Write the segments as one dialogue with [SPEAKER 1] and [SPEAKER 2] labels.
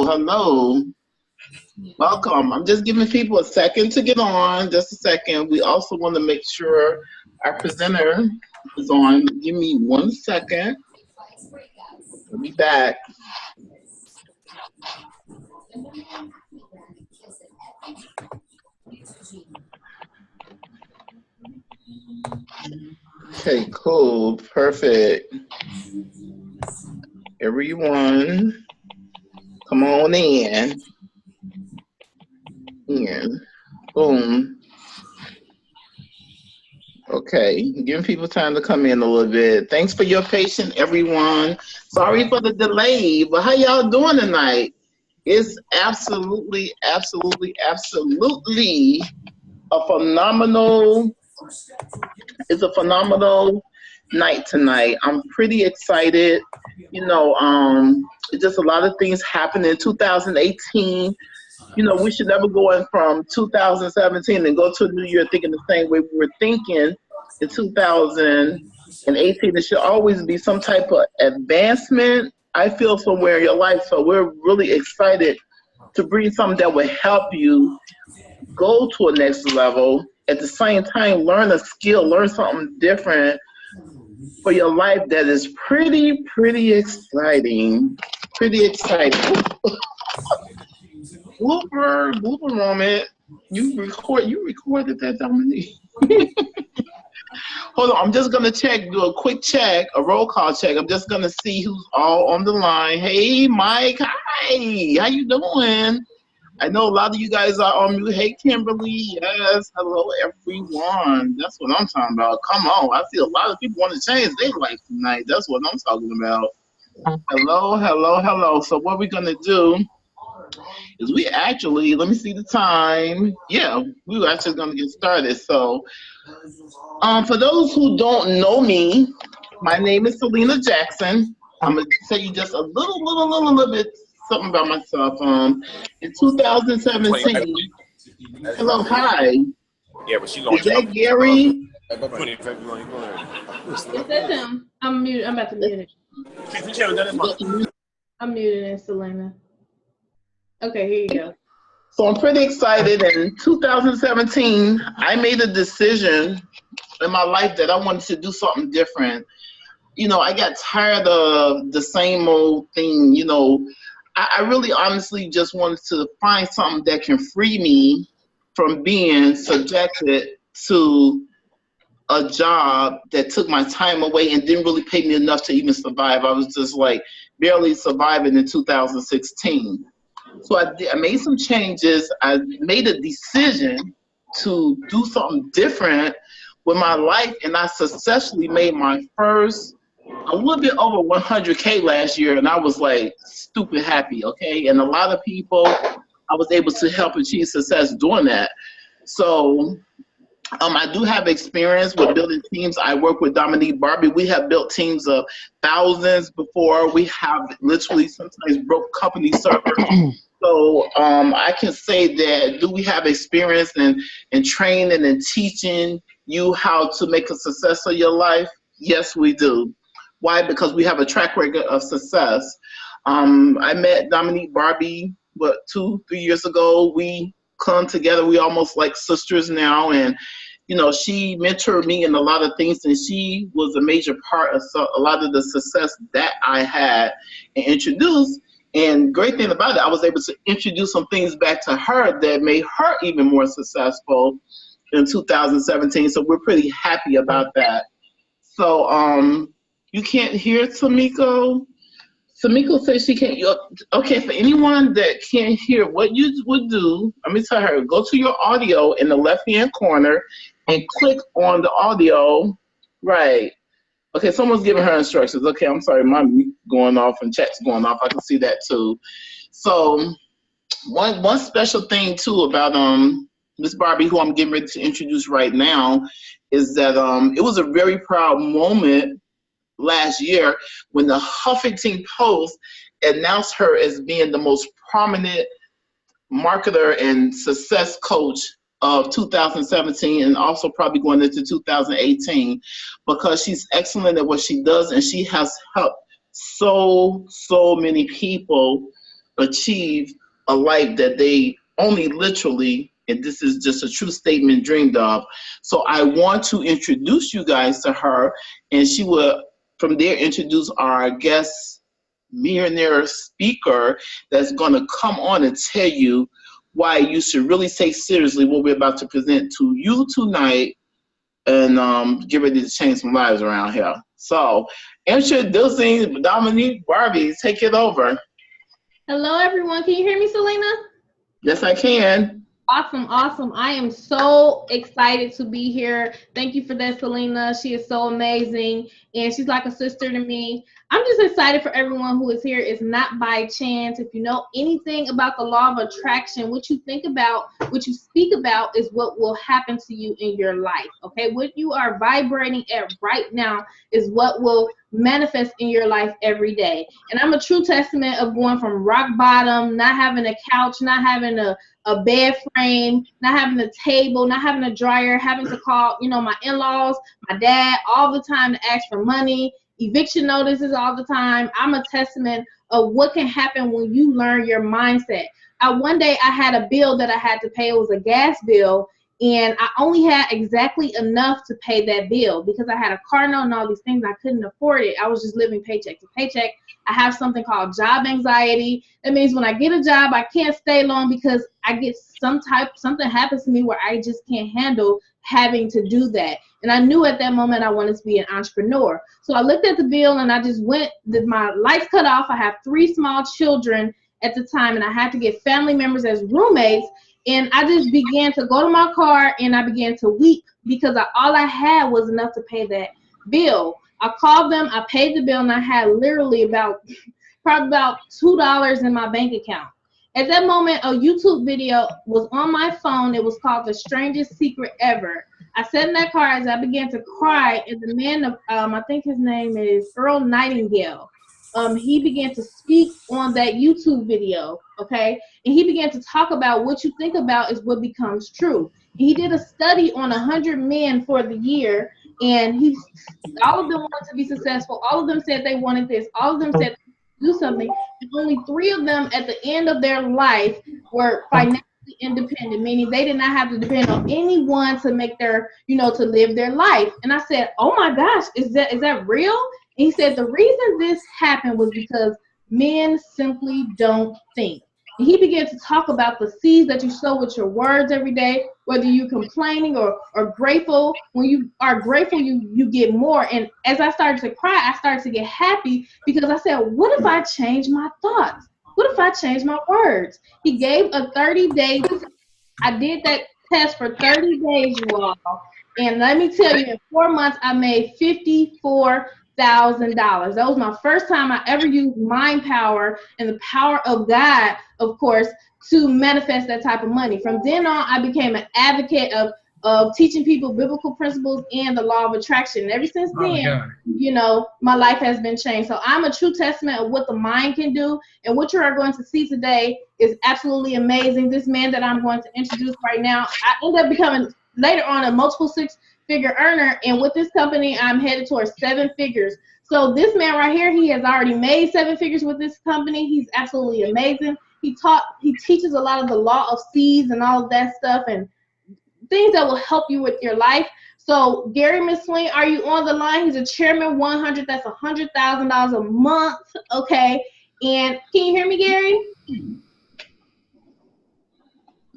[SPEAKER 1] Hello. Welcome. I'm just giving people a second to get on. Just a second. We also want to make sure our presenter is on. Give me 1 second. We'll be back. Okay, cool. Perfect. Everyone, come on in. Boom. Okay, giving people time to come in a little bit. Thanks for your patience, everyone. Sorry for the delay, but how y'all doing tonight? It's absolutely a phenomenal, it's a phenomenal night tonight. I'm pretty excited. It's just a lot of things happened in 2018. We should never go in from 2017 and go to a new year thinking the same way we were thinking in 2018. There should always be some type of advancement, I feel, somewhere in your life. So we're really excited to bring something that will help you go to a next level. At the same time, learn a skill, learn something different for your life that is pretty exciting. Pretty exciting. Blooper moment. You recorded that, Domonique. Hold on, I'm just gonna do a quick check, a roll call check. I'm just gonna see who's all on the line. Hey, Mike. Hi. How you doing? I know a lot of you guys are on mute. Hey, Kimberly. Yes. Hello, everyone. That's what I'm talking about. Come on. I see a lot of people want to change their life tonight. That's what I'm talking about. Hello. So what we're gonna do is let me see the time. Yeah, we were actually going to get started. So for those who don't know me, my name is Selena Jackson. I'm going to tell you just a little bit something about myself. In 2017, hello, hi.
[SPEAKER 2] Yeah, but she going
[SPEAKER 1] is that Gary?
[SPEAKER 3] Is that him? I'm muted. I'm about to mute it. I'm muted it, Selena. Okay, here you go.
[SPEAKER 1] So I'm pretty excited. In 2017, I made a decision in my life that I wanted to do something different. I got tired of the same old thing. I really honestly just wanted to find something that can free me from being subjected to a job that took my time away and didn't really pay me enough to even survive. I was just like barely surviving in 2016. So I made some changes. I made a decision to do something different with my life, and I successfully made my first, a little bit over 100K last year, and I was like stupid happy, okay? And a lot of people I was able to help achieve success doing that. So I do have experience with building teams. I work with Domonique Barbee. We have built teams of thousands before. We have literally sometimes broke company servers. So I can say that, do we have experience in training and teaching you how to make a success of your life? Yes, we do. Why? Because we have a track record of success. I met Domonique Barbee, 2-3 years ago. We come together. We almost like sisters now, and she mentored me in a lot of things, and she was a major part of a lot of the success that I had and introduced. And great thing about it, I was able to introduce some things back to her that made her even more successful in 2017. So we're pretty happy about that. So you can't hear Tamiko? Tamiko says she can't. Okay, for anyone that can't hear, what you would do, let me tell her, go to your audio in the left-hand corner and click on the audio. Right. Okay, someone's giving her instructions. Okay, I'm sorry, mine going off and chat's going off. I can see that too. So one special thing too about Miss Barbee, who I'm getting ready to introduce right now, is that it was a very proud moment last year when the Huffington Post announced her as being the most prominent marketer and success coach of 2017 and also probably going into 2018, because she's excellent at what she does and she has helped so many people achieve a life that they only literally, and this is just a true statement, dreamed of. So I want to introduce you guys to her, and she will from there introduce our guest millionaire speaker that's going to come on and tell you why you should really take seriously what we're about to present to you tonight, and get ready to change some lives around here. So, introducing Domonique Barbee. Take it over.
[SPEAKER 3] Hello, everyone. Can you hear me, Selena?
[SPEAKER 1] Yes, I can.
[SPEAKER 3] Awesome, awesome. I am so excited to be here. Thank you for that, Selena. She is so amazing, and she's like a sister to me. I'm just excited for everyone who is here. It's not by chance. If you know anything about the law of attraction, what you think about, what you speak about is what will happen to you in your life, okay? What you are vibrating at right now is what will manifest in your life every day. And I'm a true testament of going from rock bottom, not having a couch, not having a bed frame, not having a table, not having a dryer, having to call, my in-laws, my dad all the time to ask for money, eviction notices all the time. I'm a testament of what can happen when you learn your mindset. One day I had a bill that I had to pay. It was a gas bill, and I only had exactly enough to pay that bill because I had a car note and all these things. I couldn't afford it. I was just living paycheck to paycheck. I have something called job anxiety. That means when I get a job, I can't stay long because I get something happens to me where I just can't handle having to do that. And I knew at that moment I wanted to be an entrepreneur. So I looked at the bill and I just went, my lights cut off. I have 3 small children at the time, and I had to get family members as roommates. And I just began to go to my car and I began to weep because all I had was enough to pay that bill. I called them, I paid the bill, and I had literally probably about $2 in my bank account. At that moment, a YouTube video was on my phone. It was called The Strangest Secret Ever. I sat in that car as I began to cry, and the man, I think his name is Earl Nightingale, he began to speak on that YouTube video, okay? And he began to talk about what you think about is what becomes true. He did a study on 100 men for the year, and all of them wanted to be successful. All of them said they wanted this. All of them said do something. And only 3 of them at the end of their life were financially independent, meaning they did not have to depend on anyone to make their, to live their life. And I said, oh my gosh, is that real? And he said the reason this happened was because men simply don't think. And he began to talk about the seeds that you sow with your words every day, whether you're complaining or grateful. When you are grateful, you get more. And as I started to cry, I started to get happy because I said, what if I change my thoughts? What if I change my words? He gave a 30-day test. I did that test for 30 days, you all. And let me tell you, in 4 months, I made $54,000. That was my first time I ever used mind power and the power of God, of course, to manifest that type of money. From then on, I became an advocate of teaching people biblical principles and the law of attraction. And ever since then, my life has been changed. So I'm a true testament of what the mind can do. And what you are going to see today is absolutely amazing. This man that I'm going to introduce right now, I ended up becoming later on a multiple 6-figure earner. And with this company, I'm headed towards 7 figures. So this man right here, he has already made 7 figures with this company. He's absolutely amazing. He teaches a lot of the law of seeds and all of that stuff and things that will help you with your life. So Gary McSween, are you on the line? He's a chairman 100. That's $100,000 a month. Okay. And can you hear me, Gary?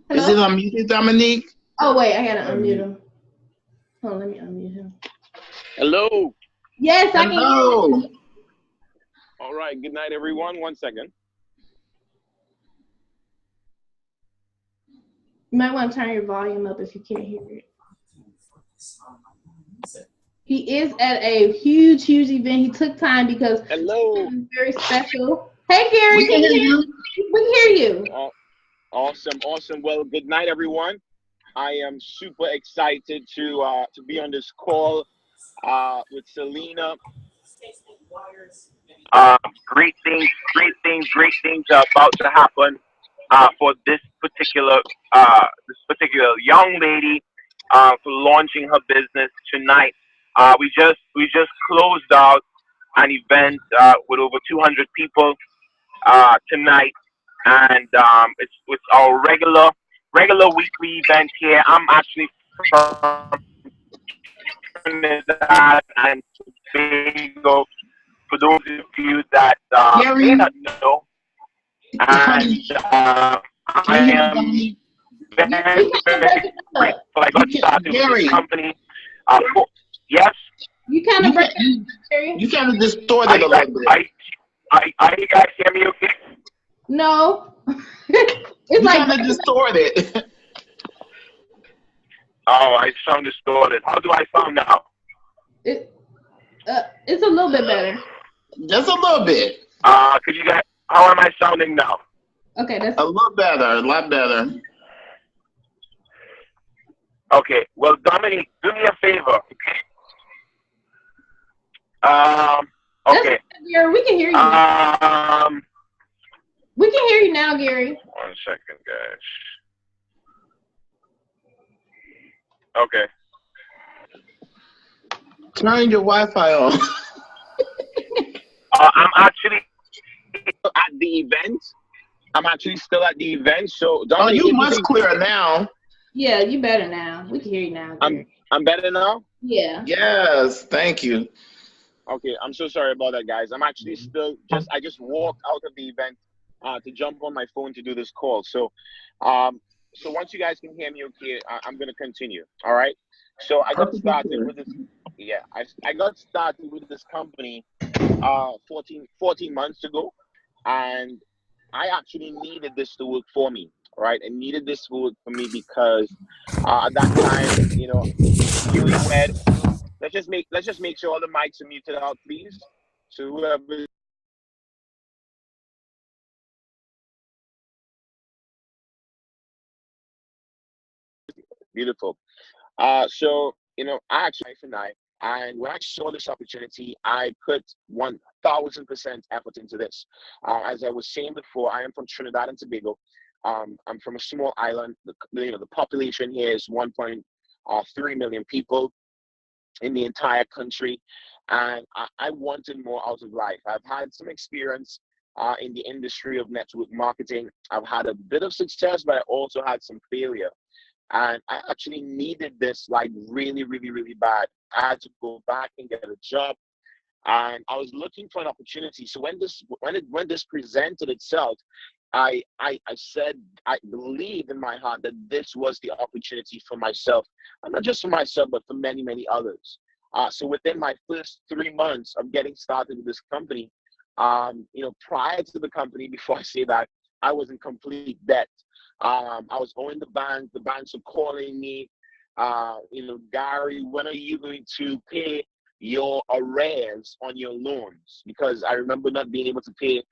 [SPEAKER 1] Hello? Is it unmuted, Domonique?
[SPEAKER 3] Oh, wait, I gotta unmute him. Hold on, let me unmute him.
[SPEAKER 2] Hello.
[SPEAKER 3] Yes, I can hear you.
[SPEAKER 2] All right. Good night, everyone. 1 second.
[SPEAKER 3] You might want to turn your volume up if you can't hear it. He is at a huge event. He took time because
[SPEAKER 2] hello,
[SPEAKER 3] it's very special. Hey, Gary, can you hear you? We can hear you.
[SPEAKER 2] Awesome. Well, good night, everyone. I am super excited to be on this call with Selena. Great things are about to happen for this particular young lady for launching her business tonight. We just closed out an event with over 200 people tonight, and it's our regular weekly event here. I'm actually from Trinidad and Tobago. For those of you that may
[SPEAKER 1] Gary,
[SPEAKER 2] not know,
[SPEAKER 1] honey,
[SPEAKER 2] and
[SPEAKER 1] can
[SPEAKER 2] I
[SPEAKER 1] you hear me,
[SPEAKER 2] am
[SPEAKER 1] Dominique?
[SPEAKER 2] very,
[SPEAKER 3] You kind of
[SPEAKER 2] very
[SPEAKER 3] breaking up.
[SPEAKER 2] grateful I got started with this
[SPEAKER 1] Gary,
[SPEAKER 2] company. Yes,
[SPEAKER 3] You kind
[SPEAKER 1] you
[SPEAKER 3] of
[SPEAKER 1] can
[SPEAKER 3] breaking up, Gary.
[SPEAKER 1] you kind of
[SPEAKER 2] are
[SPEAKER 1] distorted
[SPEAKER 2] you
[SPEAKER 1] a
[SPEAKER 2] guys,
[SPEAKER 1] little bit.
[SPEAKER 2] are you guys hear me okay?
[SPEAKER 3] No. It's
[SPEAKER 1] You
[SPEAKER 3] like
[SPEAKER 1] kind of distorted.
[SPEAKER 2] Oh, I sound distorted. How do I sound now?
[SPEAKER 3] it, it's a little bit better.
[SPEAKER 1] Just a little bit.
[SPEAKER 2] Could you guys, how am I sounding now?
[SPEAKER 3] Okay, that's
[SPEAKER 1] A little better. A lot better.
[SPEAKER 2] Okay, well, Dominique, do me a favor. Um,
[SPEAKER 3] that's
[SPEAKER 2] okay.
[SPEAKER 3] Gary. We can hear you now. We can hear you now, Gary.
[SPEAKER 2] 1 second, guys. Okay.
[SPEAKER 1] Turn your Wi-Fi on.
[SPEAKER 2] I'm actually at the event. I'm actually still at the event. So,
[SPEAKER 1] Oh,
[SPEAKER 2] Dominique,
[SPEAKER 1] you
[SPEAKER 2] if you
[SPEAKER 1] much
[SPEAKER 2] can,
[SPEAKER 1] clearer now.
[SPEAKER 3] Yeah, you better now. We can hear you now, Gary.
[SPEAKER 2] I'm better now.
[SPEAKER 3] Yeah.
[SPEAKER 1] Yes, thank you.
[SPEAKER 2] Okay, I'm so sorry about that, guys. I'm actually still I just walked out of the event to jump on my phone to do this call. Um, so once you guys can hear me okay, I'm gonna continue. All right. So I got
[SPEAKER 1] Perfectly
[SPEAKER 2] started
[SPEAKER 1] clear.
[SPEAKER 2] with this. Yeah, I got started with this company 14 months ago, and I actually needed this to work for me. Right, I needed this to work for me because at that time, newlywed. Let's just make sure all the mics are muted out, please. So whoever is beautiful. So I actually wife and and when I saw this opportunity, I put 1,000% effort into this. As I was saying before, I am from Trinidad and Tobago. I'm from a small island. The population here is 1.3 million people in the entire country, and I wanted more out of life. I've had some experience in the industry of network marketing. I've had a bit of success, but I also had some failure. And I actually needed this like really, really, really bad. I had to go back and get a job, and I was looking for an opportunity. So when this presented itself, I said I believed in my heart that this was the opportunity for myself, and not just for myself, but for many, many others. So within my first 3 months of getting started with this company, prior to the company, before I say that, I was in complete debt. I was owing the bank. The banks were calling me. Gary, when are you going to pay your arrears on your loans? Because I remember not being able to pay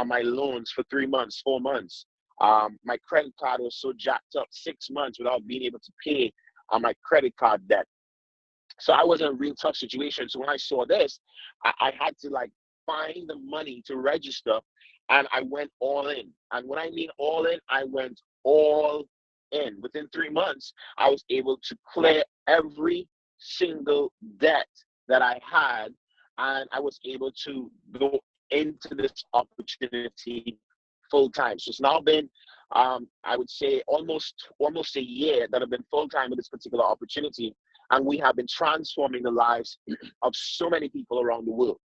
[SPEAKER 2] my loans for 3 months, 4 months. My credit card was so jacked up, 6 months without being able to pay my credit card debt. So I was in a real tough situation. So when I saw this, I had to like find the money to register, and I went all in. And when I mean all in, I went all in. Within 3 months, I was able to clear every single debt that I had, and I was able to go into this opportunity full time. So it's now been, I would say, almost a year that I've been full time with this particular opportunity, and we have been transforming the lives of so many people around the world.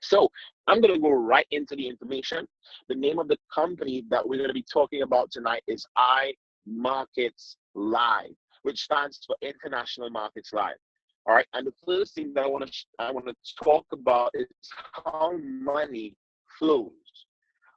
[SPEAKER 2] So I'm going to go right into the information. The name of the company that we're going to be talking about tonight is iMarkets Live, which stands for International Markets Live. All right. And the first thing that I want to talk about is how money flows.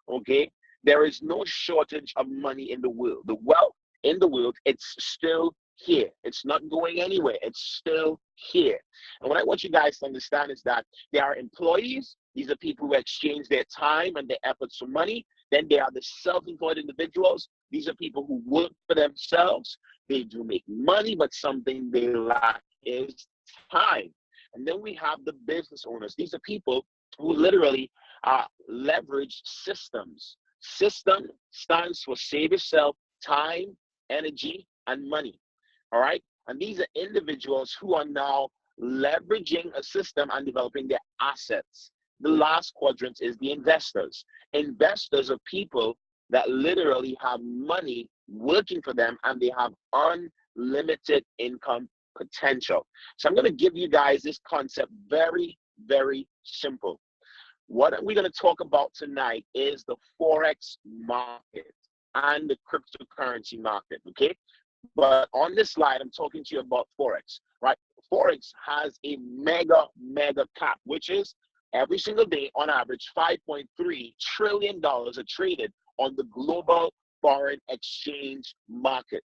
[SPEAKER 2] Okay. There is no shortage of money in the world. The wealth in the world, it's still here. It's not going anywhere. It's still here. And what I want you guys to understand is that there are employees. These are people who exchange their time and their efforts for money. Then there are the self-employed individuals. These are people who work for themselves. They do make money, but something they lack is time. And then we have the business owners. These are people who literally leverage systems. System stands for save yourself time, energy, and money. All right. And these are individuals who are now leveraging a system and developing their assets. The last quadrant is the investors. Investors are people that literally have money working for them and they have unlimited income potential. So I'm going to give you guys this concept very, very simple. What we're going to talk about tonight is the Forex market and the cryptocurrency market, okay? But on this slide, I'm talking to you about Forex, right? Forex has a mega cap, which is every single day, on average, $5.3 trillion are traded on the global foreign exchange market.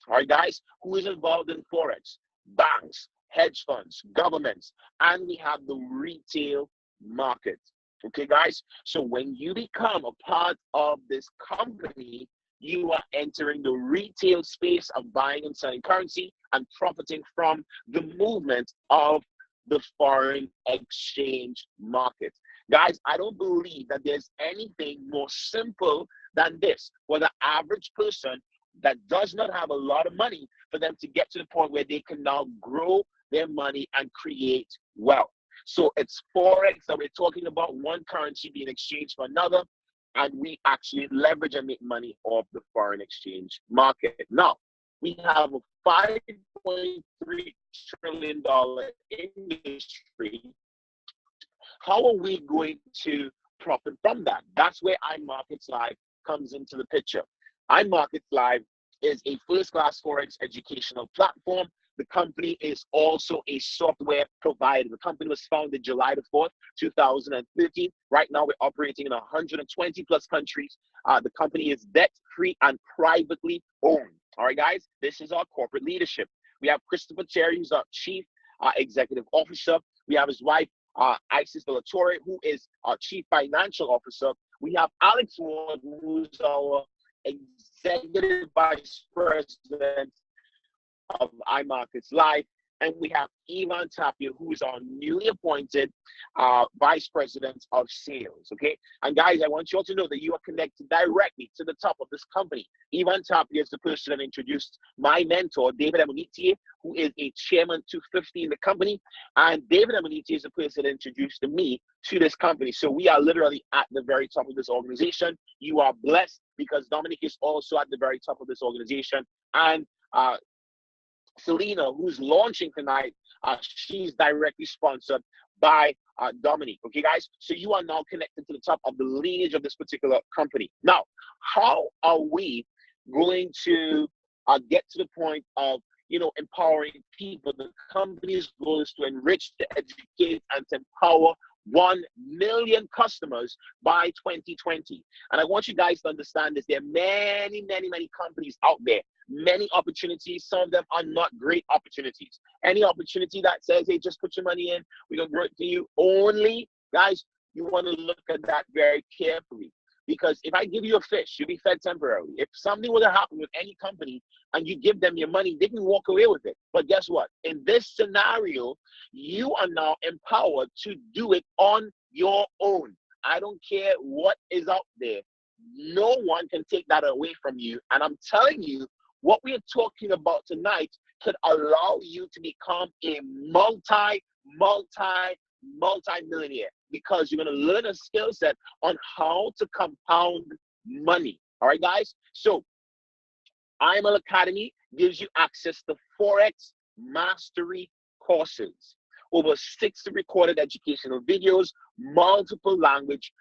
[SPEAKER 2] All right, guys, who is involved in Forex? Banks, hedge funds, governments, and we have the retail market. Okay, guys, so when you become a part of this company, you are entering the retail space of buying and selling currency and profiting from the movement of the foreign exchange market. Guys, I don't believe that there's anything more simple than this for the average person that does not have a lot of money, for them to get to the point where they can now grow their money and create wealth. So it's Forex that we're talking about, one currency being exchanged for another, and we actually leverage and make money off the foreign exchange market. Now, we have a $5.3 trillion industry. How are we going to profit from that? That's where iMarkets Live comes into the picture. iMarkets Live is a first-class Forex educational platform. The company is also a software provider. The company was founded July the 4th, 2013. Right now, we're operating in 120 plus countries. The company is debt-free and privately owned. All right, guys, this is our corporate leadership. We have Christopher Cherry, who's our Chief Executive Officer. We have his wife, Isis De La Torre, who is our Chief Financial Officer. We have Alex Ward, who's our Executive Vice President of iMarkets Live, and we have Ivan Tapia, who is our newly appointed Vice President of Sales, okay? And guys, I want you all to know that you are connected directly to the top of this company. Ivan Tapia is the person that introduced my mentor, David Amonite, who is a chairman 250 in the company, and David Amonite is the person that introduced me to this company. So we are literally at the very top of this organization. You are blessed because Dominique is also at the very top of this organization, and Selena, who's launching tonight, she's directly sponsored by Dominique. Okay, guys? So you are now connected to the top of the lineage of this particular company. Now, how are we going to get to the point of, empowering people? The company's goal is to enrich, to educate, and to empower 1 million customers by 2020. And I want you guys to understand this. There are many companies out there, many opportunities. Some of them are not great opportunities. Any opportunity that says, hey, just put your money in, we're going to grow it for you only, guys, you want to look at that very carefully. Because if I give you a fish, you'll be fed temporarily. If something were to happen with any company and you give them your money, they can walk away with it. But guess what? In this scenario, you are now empowered to do it on your own. I don't care what is out there. No one can take that away from you. And I'm telling you, what we are talking about tonight could allow you to become a multi-millionaire, because you're going to learn a skill set on how to compound money. All right, guys? So IML Academy gives you access to Forex mastery courses, over 60 recorded educational videos, multiple languages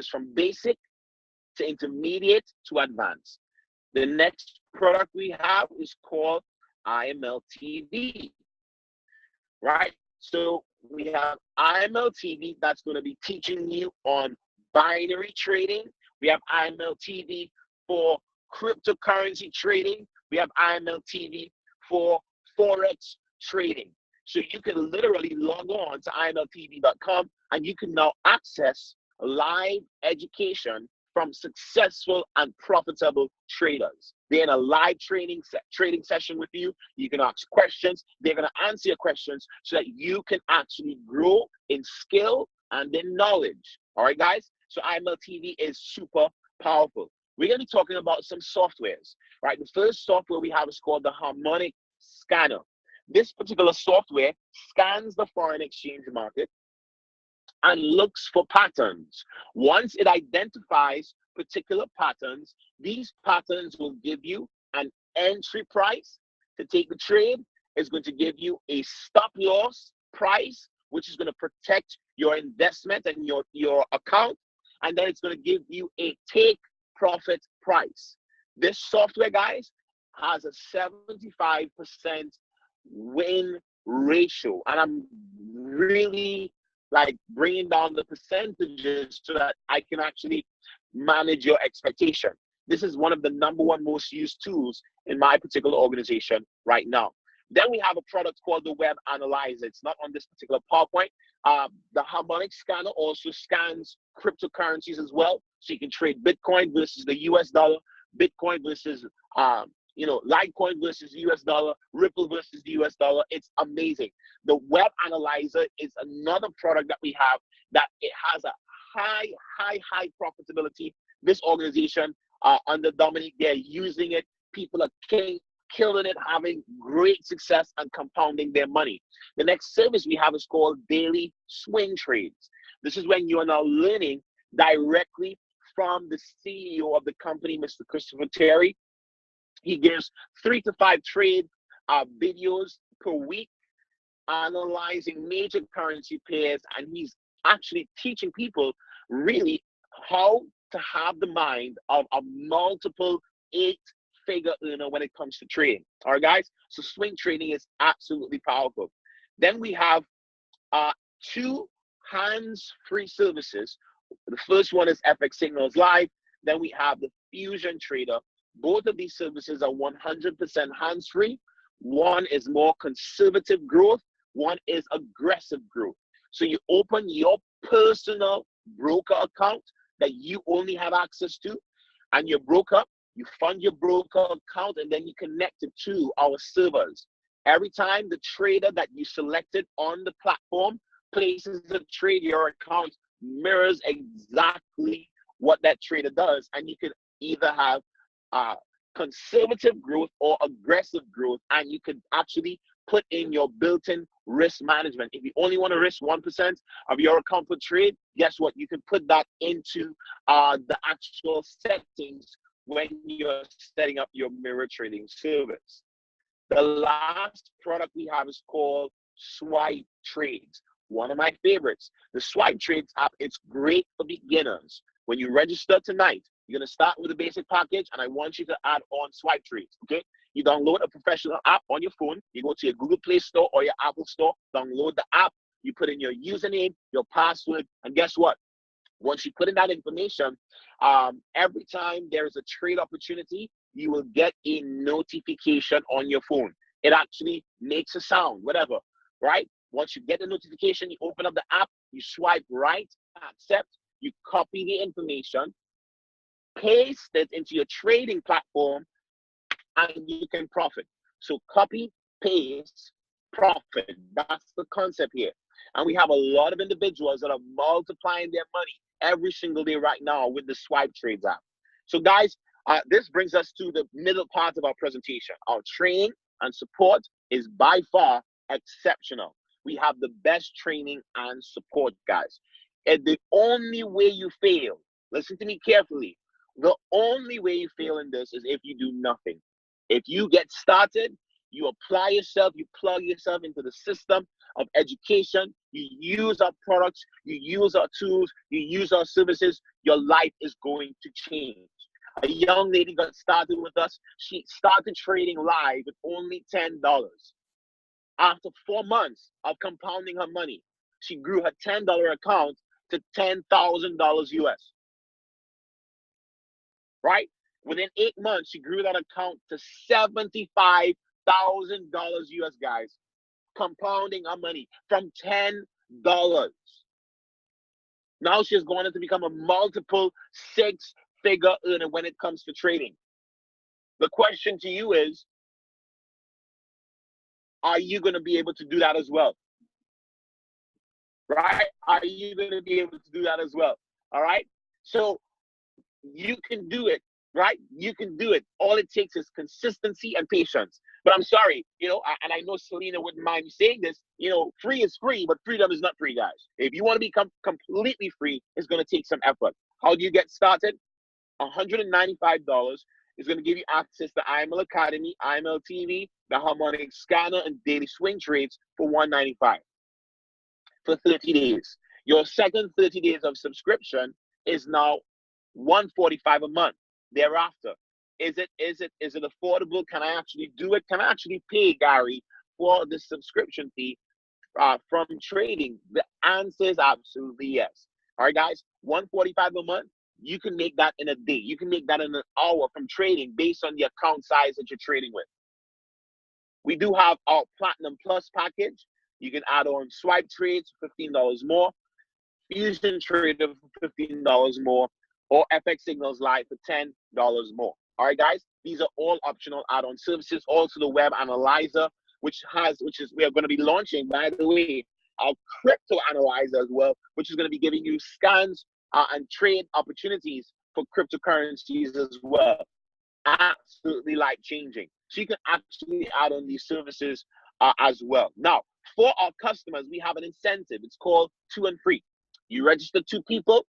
[SPEAKER 2] from basic to intermediate to advanced. The next product we have is called IML TV, right? So we have IML TV that's going to be teaching you on binary trading. We have IML TV for cryptocurrency trading. We have IML TV for Forex trading. So you can literally log on to imltv.com and you can now access live education from successful and profitable traders. They're in a live trading session with you. You can ask questions. They're going to answer your questions so that you can actually grow in skill and in knowledge. All right, guys? So IML TV is super powerful. We're going to be talking about some softwares, right? The first software we have is called the Harmonic Scanner. This particular software scans the foreign exchange market and looks for patterns. Once it identifies particular patterns. These patterns will give you an entry price to take the trade. It's going to give you a stop loss price, which is going to protect your investment and your account. And then it's going to give you a take profit price. This software, guys, has a 75% win ratio. And I'm really like bringing down the percentages so that I can actually manage your expectation. This is one of the number one most used tools in my particular organization right now. Then we have a product called the Web Analyzer. It's not on this particular PowerPoint. The Harmonic Scanner also scans cryptocurrencies as well. So you can trade Bitcoin versus the US dollar, Bitcoin versus Litecoin versus US dollar, Ripple versus the US dollar. It's amazing. The Web Analyzer is another product that we have that it has a high profitability. This organization under Domonique, they're using it. People are killing it, having great success and compounding their money. The next service we have is called Daily Swing Trades. This is when you are now learning directly from the CEO of the company, Mr. Christopher Terry. He gives 3 to 5 trade videos per week analyzing major currency pairs, and he's actually teaching people really how to have the mind of a multiple 8-figure earner when it comes to trading. All right, guys? So swing trading is absolutely powerful. Then we have 2 hands-free services. The first one is FX Signals Live. Then we have the Fusion Trader. Both of these services are 100% hands-free. One is more conservative growth. One is aggressive growth. So you open your personal broker account that you only have access to, and your broker, you fund your broker account, and then you connect it to our servers. Every time the trader that you selected on the platform places a trade, your account mirrors exactly what that trader does, and you can either have conservative growth or aggressive growth, and you could actually put in your built-in risk management. If you only want to risk 1% of your account per trade, guess what? You can put that into the actual settings when you're setting up your mirror trading service. The last product we have is called Swipe Trades, one of my favorites. The Swipe Trades app, it's great for beginners. When you register tonight, you're going to start with a basic package, and I want you to add on Swipe Trades, okay? You download a professional app on your phone. You go to your Google Play Store or your Apple Store, download the app. You put in your username, your password, and guess what? Once you put in that information, every time there is a trade opportunity, you will get a notification on your phone. It actually makes a sound, whatever, right? Once you get the notification, you open up the app, you swipe right, accept, you copy the information, paste it into your trading platform, and you can profit. So copy, paste, profit. That's the concept here. And we have a lot of individuals that are multiplying their money every single day right now with the Swipe Trades app. So guys, this brings us to the middle part of our presentation. Our training and support is by far exceptional. We have the best training and support, guys. And the only way you fail, listen to me carefully, the only way you fail in this is if you do nothing. If you get started, you apply yourself, you plug yourself into the system of education, you use our products, you use our tools, you use our services, your life is going to change. A young lady got started with us. She started trading live with only $10. After 4 months of compounding her money, she grew her $10 account to $10,000 US. Right? Within 8 months, she grew that account to $75,000 US, guys, compounding her money from $10. Now she's going to become a multiple 6-figure earner when it comes to trading. The question to you is, are you going to be able to do that as well? Right? Are you going to be able to do that as well? All right? So you can do it, right? You can do it. All it takes is consistency and patience. But I'm sorry, and I know Selena wouldn't mind me saying this, free is free, but freedom is not free, guys. If you want to become completely free, it's going to take some effort. How do you get started? $195 is going to give you access to IML Academy, IML TV, the harmonic scanner, and daily swing trades for $195 for 30 days. Your second 30 days of subscription is now $145 a month. Thereafter, is it affordable? Can I actually do it? Can I actually pay, Gary, for the subscription fee from trading? The answer is absolutely yes. All right, guys, $145 a month. You can make that in a day. You can make that in an hour from trading based on the account size that you're trading with. We do have our Platinum Plus package. You can add on swipe trades for $15 more, Fusion Trader for $15 more, or FX Signals Live for $10 more. All right, guys, these are all optional add-on services. Also, the Web Analyzer, which we are going to be launching, by the way, our Crypto Analyzer as well, which is going to be giving you scans and trade opportunities for cryptocurrencies as well. Absolutely life-changing. So you can actually add on these services as well. Now, for our customers, we have an incentive. It's called 2 and Free. You register 2 people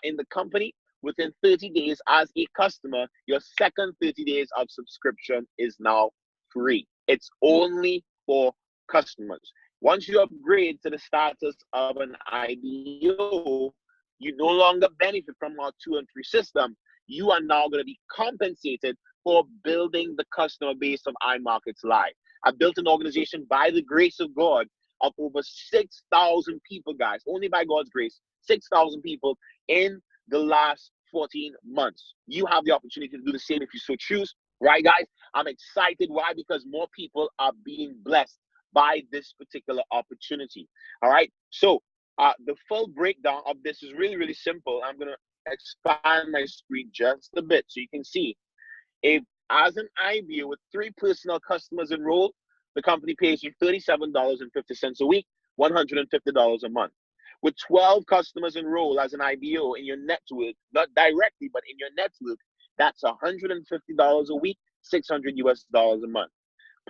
[SPEAKER 2] in the company within 30 days as a customer. Your second 30 days of subscription is now free. It's only for customers. Once you upgrade to the status of an IBO, you no longer benefit from our 2 and Free system. You are now going to be compensated for building the customer base of iMarkets Live. I built an organization by the grace of God of over 6,000 people, guys, only by God's grace, 6,000 people in the last 14 months. You have the opportunity to do the same if you so choose, right, guys? I'm excited. Why? Because more people are being blessed by this particular opportunity. All right. So the full breakdown of this is really, really simple. I'm going to expand my screen just a bit so you can see. If as an IBO with 3 personal customers enrolled, the company pays you $37.50 a week, $150 a month. With 12 customers enrolled as an IBO in your network, not directly, but in your network, that's $150 a week, $600 a month.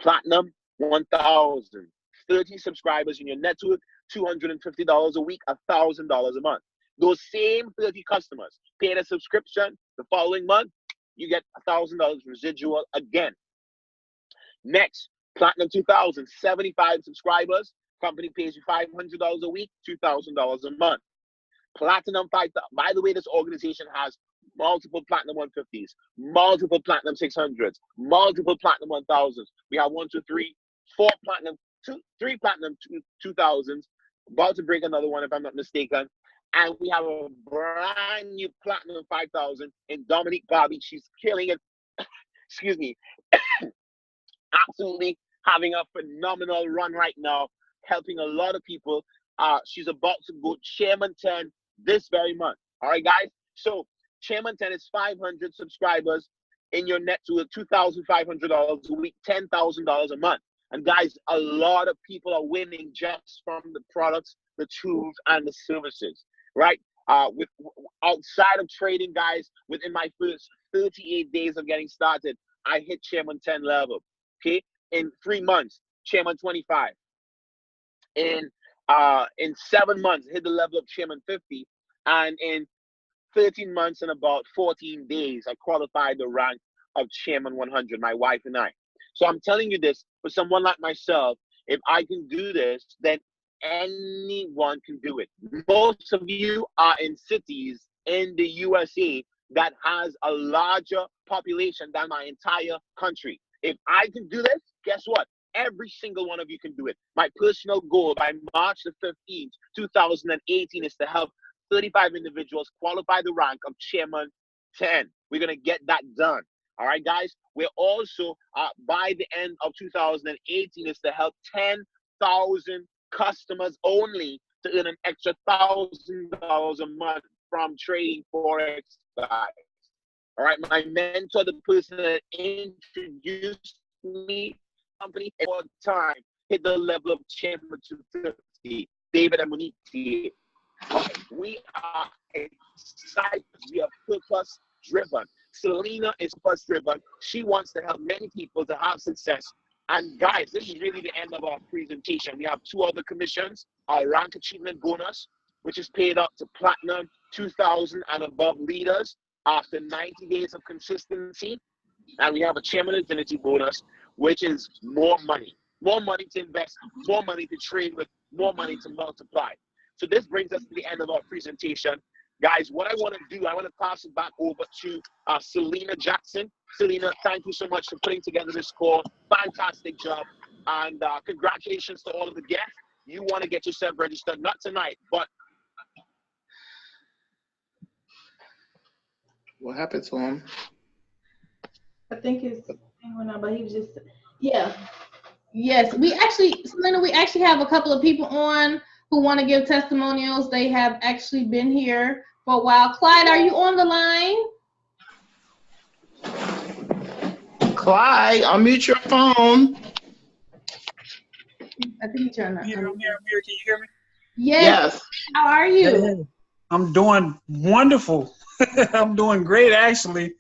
[SPEAKER 2] Platinum, 1,000. 30 subscribers in your network, $250 a week, $1,000 a month. Those same 30 customers pay a subscription the following month, you get $1,000 residual again. Next, Platinum 2000, 75 subscribers, company pays you $500 a week, $2,000 a month. Platinum 5000, by the way, this organization has multiple Platinum 150s, multiple Platinum 600s, multiple Platinum 1000s. We have 1, 2, 3, 4 Platinum, 3 Platinum 2000s, about to break another one if I'm not mistaken. And we have a brand new Platinum 5000 in Domonique Barbee. She's killing it. Excuse me. Absolutely having a phenomenal run right now, helping a lot of people. She's about to go Chairman 10 this very month. All right, guys. So Chairman 10 is 500 subscribers in your net to $2,500 a week, $10,000 a month. And guys, a lot of people are winning just from the products, the tools, and the services. Right? With outside of trading, guys, within my first 38 days of getting started, I hit Chairman 10 level. Okay, in 3 months, Chairman 25. In 7 months, hit the level of Chairman 50, and in 13 months and about 14 days, I qualified the rank of Chairman 100. My wife and I. So I'm telling you this for someone like myself. If I can do this, then anyone can do it. Most of you are in cities in the USA that has a larger population than my entire country. If I can do this, guess what? Every single one of you can do it. My personal goal by March the 15th, 2018 is to help 35 individuals qualify the rank of Chairman 10. We're going to get that done. All right, guys? We're also, by the end of 2018, is to help 10,000 customers only to earn an extra $1,000 a month from trading Forex, guys. All right, my mentor, the person that introduced me, company all the time, hit the level of Chairman 250, David and Monique. We are excited. We are purpose driven. Selena is purpose driven. She wants to help many people to have success. And guys, this is really the end of our presentation. We have 2 other commissions, our rank achievement bonus, which is paid up to Platinum 2000 and above leaders. after 90 days of consistency, and we have a chairman infinity bonus, which is more money to invest, more money to trade with, more money to multiply. So this brings us to the end of our presentation. Guys, what I want to do, I want to pass it back over to Selena Jackson. Selena, thank you so much for putting together this call. Fantastic job. And congratulations to all of the guests. You want to get yourself registered, not tonight, but...
[SPEAKER 1] What happened to him?
[SPEAKER 3] I think his thing went on, but he was just, yeah. Yes, Selena, we actually have a couple of people on who want to give testimonials. They have actually been here for a while. Clyde, are you on the line?
[SPEAKER 1] Clyde, unmute your phone.
[SPEAKER 3] I think he turned that.
[SPEAKER 4] I'm here. Can you hear me?
[SPEAKER 3] Yes. How are you?
[SPEAKER 4] Hey. I'm doing wonderful. I'm doing great, actually.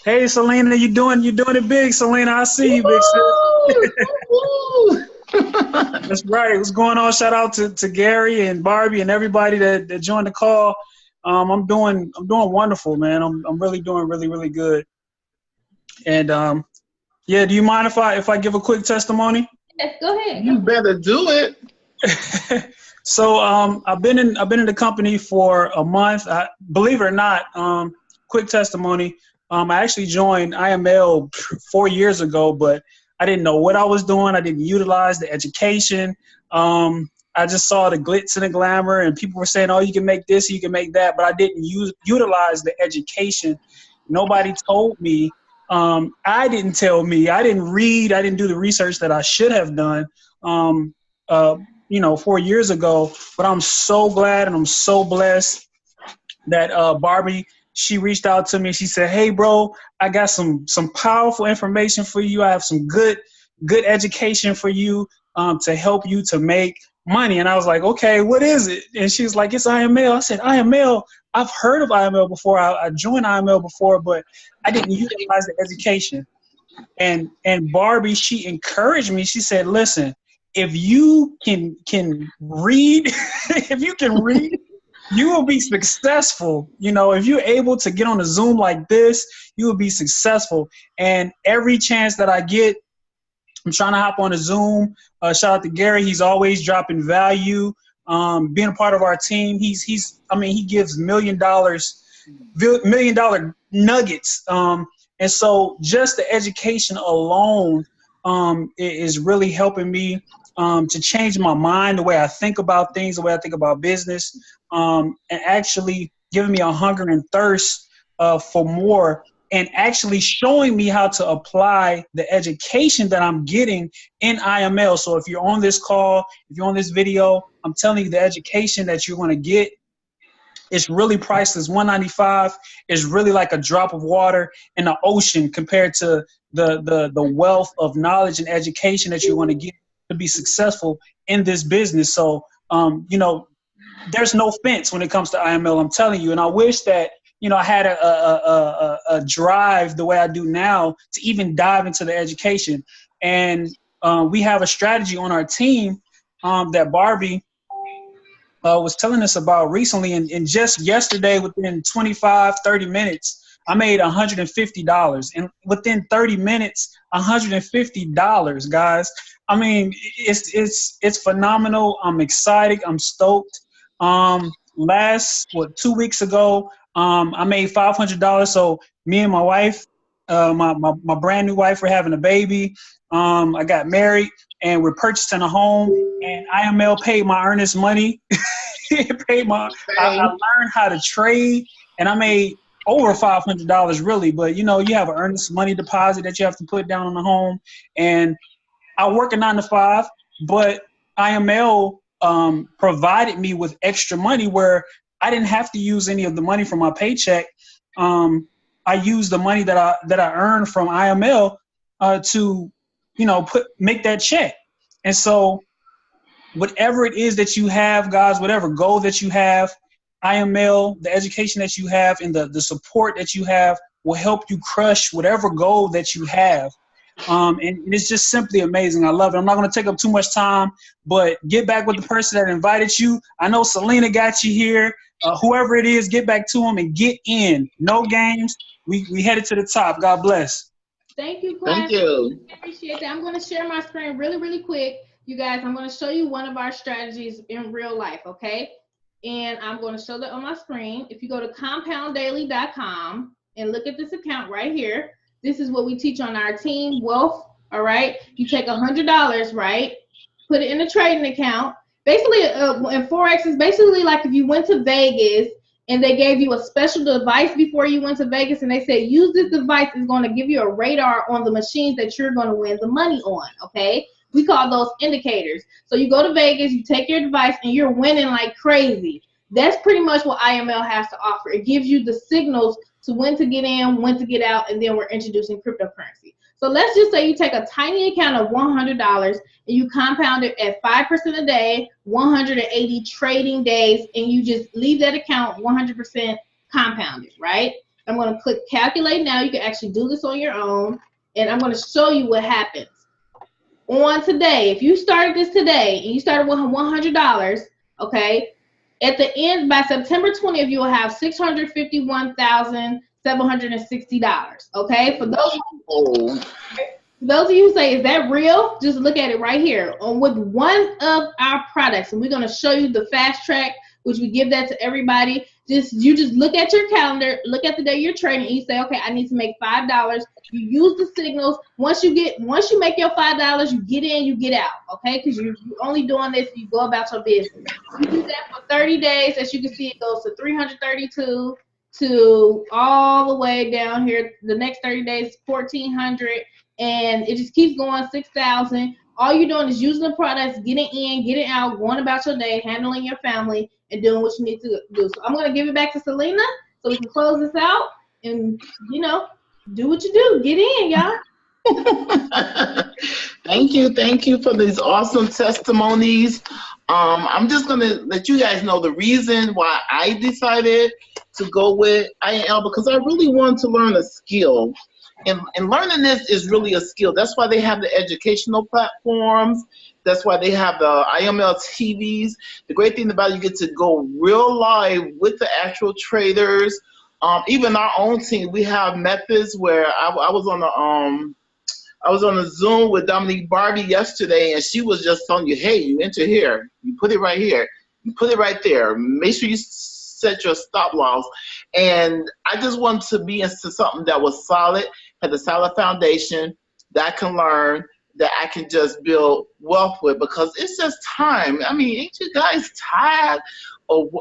[SPEAKER 4] Hey, Selena, you doing it big, Selena. I see you, big sis. That's right. What's going on? Shout out to Gary and Barbie and everybody that joined the call. I'm doing wonderful, man. I'm really doing really good. And yeah, do you mind if I give a quick testimony?
[SPEAKER 3] Yes, go ahead.
[SPEAKER 1] You better do it.
[SPEAKER 4] So I've been in the company for a month. Believe it or not, quick testimony. I actually joined IML 4 years ago, but I didn't know what I was doing. I didn't utilize the education. I just saw the glitz and the glamour, and people were saying, "Oh, you can make this, you can make that," but I didn't utilize the education. Nobody told me. I didn't tell me. I didn't read. I didn't do the research that I should have done. 4 years ago. But I'm so glad and I'm so blessed that Barbie, she reached out to me. She said, "Hey, bro, I got some powerful information for you. I have some good education for you to help you to make money." And I was like, "Okay, what is it?" And she was like, "It's IML." I said, "IML? I've heard of IML before. I joined IML before, but I didn't utilize the education." And Barbie, she encouraged me. She said, "Listen, if you can read, if you can read, you will be successful. If you're able to get on a Zoom like this, you will be successful." And every chance that I get, I'm trying to hop on a Zoom. Shout out to Gary. He's always dropping value. Being a part of our team, he gives $1 million nuggets. And so just the education alone is really helping me to change my mind, the way I think about things, the way I think about business, and actually giving me a hunger and thirst for more, and actually showing me how to apply the education that I'm getting in IML. So if you're on this call, if you're on this video, I'm telling you, the education that you're going to get, it's really priceless. $195 is really like a drop of water in the ocean compared to the wealth of knowledge and education that you're going to get to be successful in this business. So, there's no fence when it comes to IML, I'm telling you. And I wish that, I had a drive the way I do now to even dive into the education. And we have a strategy on our team that Barbie was telling us about recently. And just yesterday, within 25, 30 minutes, I made $150. And within 30 minutes, $150, guys. I mean, it's phenomenal. I'm excited. I'm stoked. 2 weeks ago, I made $500. So me and my wife, my brand new wife, we're having a baby. I got married and we're purchasing a home, and IML paid my earnest money. I learned how to trade, and I made over $500 really. But you have an earnest money deposit that you have to put down on the home. And I work a 9 to 5, but IML provided me with extra money where I didn't have to use any of the money from my paycheck. I used the money that I earned from IML to, make that check. And so whatever it is that you have, guys, whatever goal that you have, IML, the education that you have, and the support that you have will help you crush whatever goal that you have. And it's just simply amazing. I love it. I'm not going to take up too much time, but get back with the person that invited you. I know Selena got you here. whoever it is, get back to them and get in. No games. We headed to the top. God bless.
[SPEAKER 3] Thank you, class.
[SPEAKER 1] Thank you.
[SPEAKER 3] I appreciate that. I'm going to share my screen really quick. You guys, I'm going to show you one of our strategies in real life, okay? And I'm going to show that on my screen. If you go to compounddaily.com and look at this account right here, this is what we teach on our team wealth, all right? You take $100, right? Put it in a trading account. Basically, in Forex, it's basically like if you went to Vegas and they gave you a special device before you went to Vegas and they said, use this device, it's going to give you a radar on the machines that you're going to win the money on, okay? We call those indicators. So you go to Vegas, you take your device, and you're winning like crazy. That's pretty much what IML has to offer. It gives you the signals to when to get in, when to get out, and then we're introducing cryptocurrency. So let's just say you take a tiny account of $100 and you compound it at 5% a day, 180 trading days, and you just leave that account 100% compounded, right? I'm going to click calculate now. You can actually do this on your own, and I'm going to show you what happens. On today, if you started this today and you started with $100, okay, at the end, by September 20th, you will have $651,760, okay? For those of you who say, is that real? Just look at it right here. With one of our products, and we're going to show you the fast track, which we give that to everybody. You just look at your calendar, look at the day you're trading, and you say, okay, I need to make $5. You use the signals. Once you make your $5, you get in, you get out, okay? Because you're only doing this, you go about your business. You do that for 30 days. As you can see, it goes to 332 to all the way down here. The next 30 days, 1,400, and it just keeps going, 6,000. All you're doing is using the products, getting in, getting out, going about your day, handling your family, and doing what you need to do. So I'm going to give it back to Selena so we can close this out and, do what you do. Get in, y'all.
[SPEAKER 1] Thank you for these awesome testimonies. I'm just going to let you guys know the reason why I decided to go with IML, because I really wanted to learn a skill. And learning this is really a skill. That's why they have the educational platforms. That's why they have the IML TVs. The great thing about it, you get to go real live with the actual traders. Even our own team, we have methods where I was on a Zoom with Domonique Barbee yesterday, and she was just telling you, hey, you enter here, you put it right here, you put it right there. Make sure you set your stop loss. And I just wanted to be into something that was solid, had a solid foundation that I can learn, that I can just build wealth with, because it's just time. I mean, ain't you guys tired of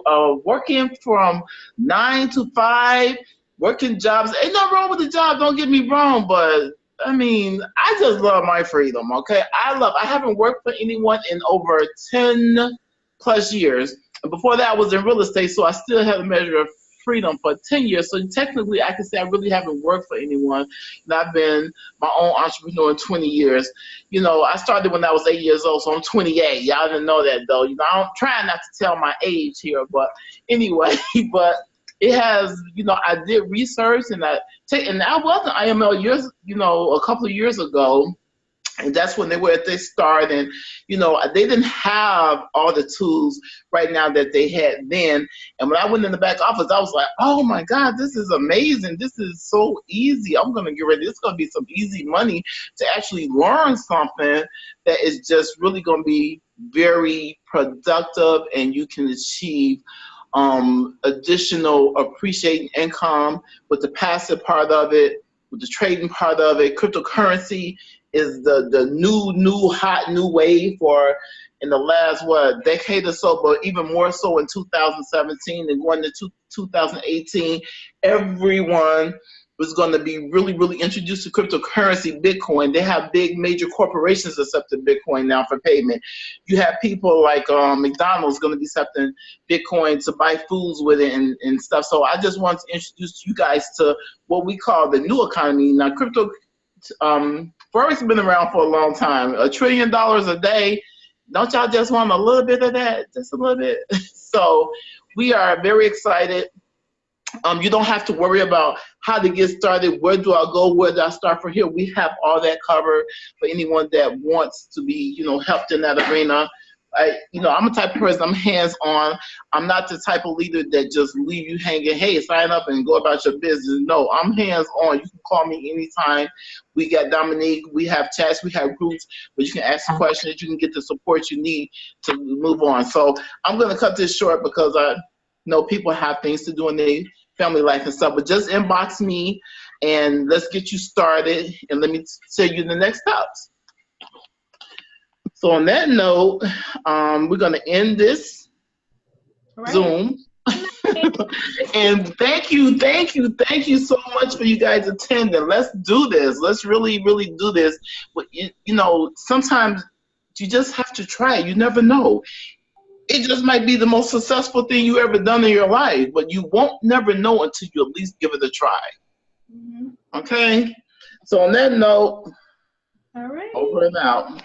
[SPEAKER 1] working from 9 to 5, working jobs? Ain't nothing wrong with the job, don't get me wrong, but I mean, I just love my freedom, okay? I haven't worked for anyone in over 10 plus years. And before that, I was in real estate, so I still have a measure of freedom for 10 years. So technically, I can say I really haven't worked for anyone. And I've been my own entrepreneur in 20 years. I started when I was 8 years old, so I'm 28. Y'all didn't know that, though. I'm trying not to tell my age here, but anyway, but it has, I did research, and I was an IML years, a couple of years ago. And that's when they were at their start, and they didn't have all the tools right now that they had then. And when I went in the back office, I was like, oh my God, this is amazing. This is so easy. I'm gonna get ready. It's gonna be some easy money to actually learn something that is just really gonna be very productive, and you can achieve additional appreciating income with the passive part of it, with the trading part of it. Cryptocurrency is the new hot new wave for in the last decade or so, but even more so in 2017 and going into 2018, everyone was going to be really introduced to cryptocurrency, Bitcoin. They have big major corporations accepting Bitcoin now for payment. You have people like McDonald's going to be accepting Bitcoin to buy foods with it and stuff. So I just want to introduce you guys to what we call the new economy. Now, crypto, Forex has been around for a long time. $1 trillion a day. Don't y'all just want a little bit of that? Just a little bit. So we are very excited. You don't have to worry about how to get started. Where do I go? Where do I start from here? We have all that covered for anyone that wants to be, helped in that arena. I'm a type of person, I'm hands-on. I'm not the type of leader that just leave you hanging, hey, sign up and go about your business. No, I'm hands-on. You can call me anytime. We got Domonique, we have chats, we have groups, but you can ask questions, you can get the support you need to move on. So I'm going to cut this short because I know people have things to do in their family life and stuff, but just inbox me and let's get you started, and let me tell you the next steps. So on that note, we're going to end this Zoom. And thank you so much for you guys attending. Let's do this. Let's really, really do this. But sometimes you just have to try it. You never know. It just might be the most successful thing you ever done in your life, but you won't never know until you at least give it a try. Mm-hmm. Okay? So on that note, all right. Over and out.